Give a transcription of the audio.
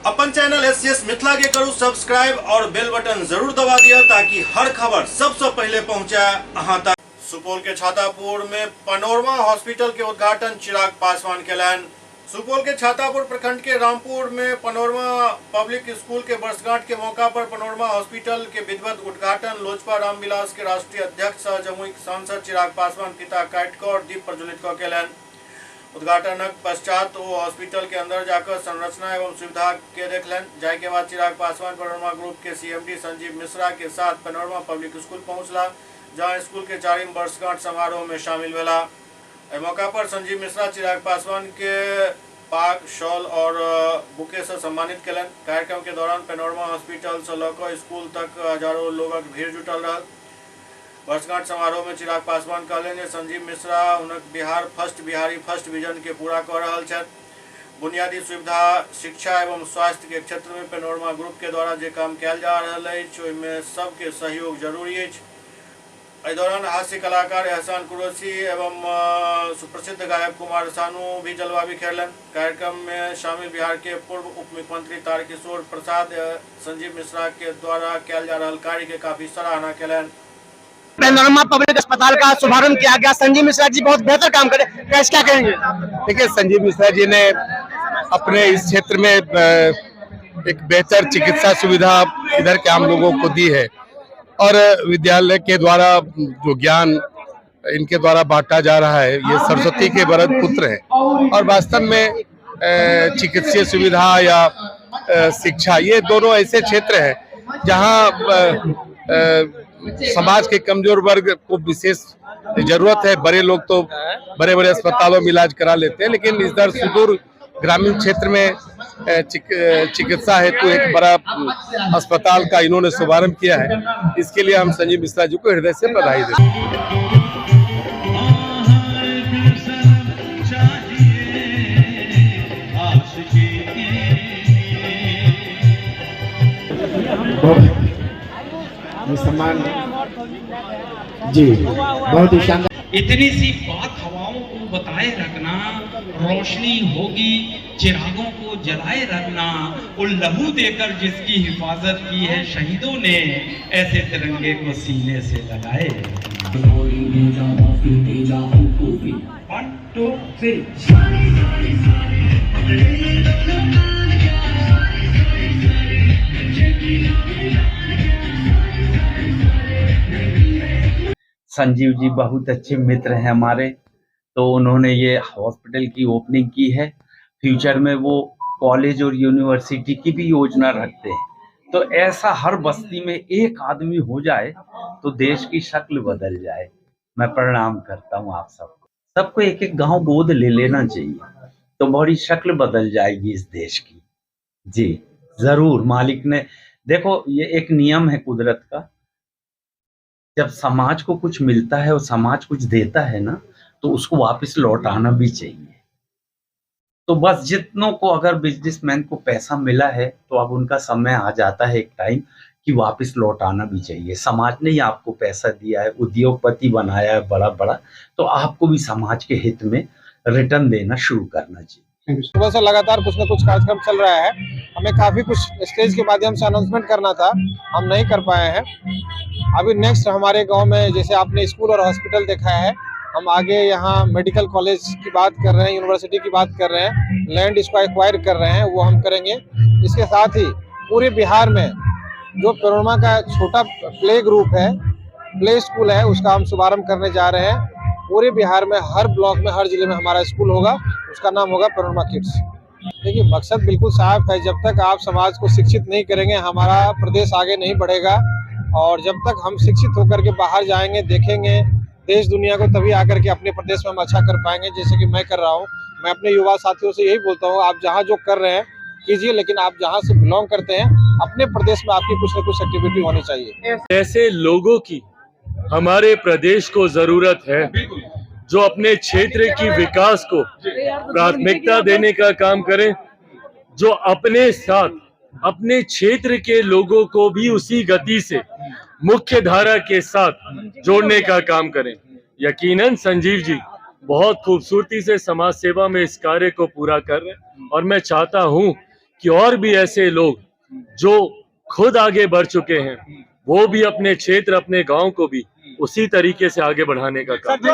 अपन channel SCS Mithila के करू subscribe और बेल बटन जरूर दबा दिया ताकि हर खबर सबसे पहले पहुंचे अहां तक। सुपौल के छातापुर में पनोरमा हॉस्पिटल के उद्घाटन चिराग पासवान केलन। सुपौल के छातापुर प्रखंड के रामपुर में पनोरमा पब्लिक स्कूल के वर्षगांठ के मौका पर पनोरमा हॉस्पिटल के विधिवत उद्घाटन लोजपा रामविलास के राष्ट्रीय अध्यक्ष सह जमुई सांसद चिराग पासवान पिता काट और दीप प्रज्वलित केलन। उद्घाटनक पश्चात वो हॉस्पिटल के अंदर जाकर संरचना एवं सुविधा के देखलन। जाय के बाद चिराग पासवान पनोरमा ग्रुप के सीएमडी संजीव मिश्रा के साथ पनोरमा पब्लिक स्कूल पहुंचला, जहां स्कूल के 4वीं वर्षगांठ समारोह में शामिल भेला। इस मौका पर संजीव मिश्रा चिराग पासवान के पाग, शॉल और बुके से सम्मानित केलन। कार्यक्रम के दौरान पनोरमा हॉस्पिटल से लकर स्कूल तक हजारों लोगक भीड़ जुटल रहा। वर्षगांठ समारोह में चिराग पासवान कहलें जे संजीव मिश्रा उनक बिहारी फर्स्ट विजन के पूरा कर रहा है। बुनियादी सुविधा, शिक्षा एवं स्वास्थ्य के क्षेत्र में पनोरमा ग्रुप के द्वारा जो काम किया जा रहा है ओहिमे सबके सहयोग जरूरी है। इस दौरान हास्य कलाकार एहसान कुरैशी एवं सुप्रसिद्ध गायक कुमार सानू भी जलवा बिखेरलन। कार्यक्रम में शामिल बिहार के पूर्व उप मुख्यमंत्री तारकिशोर प्रसाद संजीव मिश्रा के द्वारा किया जा रहा कार्य के काफी सराहना केलन। पनोरमा पब्लिक अस्पताल का शुभारंभ किया गया। संजीव मिश्रा जी बहुत बेहतर काम करे, कैसे क्या कहेंगे? देखिए, संजीव मिश्रा जी ने अपने इस क्षेत्र में एक बेहतर चिकित्सा सुविधा इधर के आम लोगों को दी है और विद्यालय के द्वारा जो ज्ञान इनके द्वारा बांटा जा रहा है, ये सरस्वती के वरद पुत्र हैं और वास्तव में चिकित्सीय सुविधा या शिक्षा, ये दोनों ऐसे क्षेत्र हैं जहां समाज के कमजोर वर्ग को विशेष जरूरत है। बड़े लोग तो बड़े बड़े अस्पतालों में इलाज करा लेते हैं, लेकिन इधर सुदूर ग्रामीण क्षेत्र में चिकित्सा हेतु एक बड़ा अस्पताल का इन्होंने शुभारंभ किया है। इसके लिए हम संजीव मिश्रा जी को हृदय से बधाई देते हैं। सम्मान जी, बहुत ही शानदार। इतनी सी बात हवाओं को बताए रखना, रोशनी होगी चिरागों को जलाए रखना, और लहू देकर जिसकी हिफाजत की है शहीदों ने, ऐसे तिरंगे को सीने से लगाए। 1 2 3 संजीव जी बहुत अच्छे मित्र हैं हमारे, तो उन्होंने ये हॉस्पिटल की ओपनिंग की है। फ्यूचर में वो कॉलेज और यूनिवर्सिटी की भी योजना रखते हैं, तो ऐसा हर बस्ती में एक आदमी हो जाए तो देश की शक्ल बदल जाए। मैं प्रणाम करता हूँ आप सबको एक एक गांव गोद ले लेना चाहिए, तो बड़ी शक्ल बदल जाएगी इस देश की। जी जरूर, मालिक ने देखो, ये एक नियम है कुदरत का, जब समाज को कुछ मिलता है और समाज कुछ देता है ना, तो उसको वापस लौटाना भी चाहिए। तो बस जितनों को, अगर बिजनेसमैन को पैसा मिला है तो अब उनका समय आ जाता है एक टाइम कि वापस लौटाना भी चाहिए। समाज ने ही आपको पैसा दिया है, उद्योगपति बनाया है बड़ा बड़ा, तो आपको भी समाज के हित में रिटर्न देना शुरू करना चाहिए। सुबह से लगातार कुछ न कुछ कार्यक्रम चल रहा है। हमें काफी कुछ स्टेज के माध्यम से अनाउंसमेंट करना था, हम नहीं कर पाए हैं। अभी नेक्स्ट हमारे गांव में, जैसे आपने स्कूल और हॉस्पिटल देखा है, हम आगे यहाँ मेडिकल कॉलेज की बात कर रहे हैं, यूनिवर्सिटी की बात कर रहे हैं, लैंड इसको एक्वायर कर रहे हैं, वो हम करेंगे। इसके साथ ही पूरे बिहार में जो पनोरमा का छोटा प्ले ग्रुप है, प्ले स्कूल है, उसका हम शुभारम्भ करने जा रहे हैं। पूरे बिहार में हर ब्लॉक में, हर जिले में हमारा स्कूल होगा, उसका नाम होगा पनोरमा किड्स। देखिए, मकसद बिल्कुल साफ है, जब तक आप समाज को शिक्षित नहीं करेंगे हमारा प्रदेश आगे नहीं बढ़ेगा, और जब तक हम शिक्षित होकर के बाहर जाएंगे, देखेंगे देश दुनिया को, तभी आकर के अपने प्रदेश में हम अच्छा कर पाएंगे, जैसे कि मैं कर रहा हूँ। मैं अपने युवा साथियों से यही बोलता हूँ, आप जहाँ जो कर रहे हैं कीजिए, लेकिन आप जहाँ से बिलोंग करते हैं अपने प्रदेश में आपकी कुछ न कुछ एक्टिविटी होनी चाहिए। ऐसे लोगों की हमारे प्रदेश को जरूरत है जो अपने क्षेत्र की विकास को प्राथमिकता देने का काम करें, जो अपने साथ अपने क्षेत्र के लोगों को भी उसी गति से मुख्य धारा के साथ जोड़ने का काम करें। यकीनन संजीव जी बहुत खूबसूरती से समाज सेवा में इस कार्य को पूरा कर रहे हैं और मैं चाहता हूं कि और भी ऐसे लोग जो खुद आगे बढ़ चुके हैं वो भी अपने क्षेत्र, अपने गांव को भी उसी तरीके से आगे बढ़ाने का काम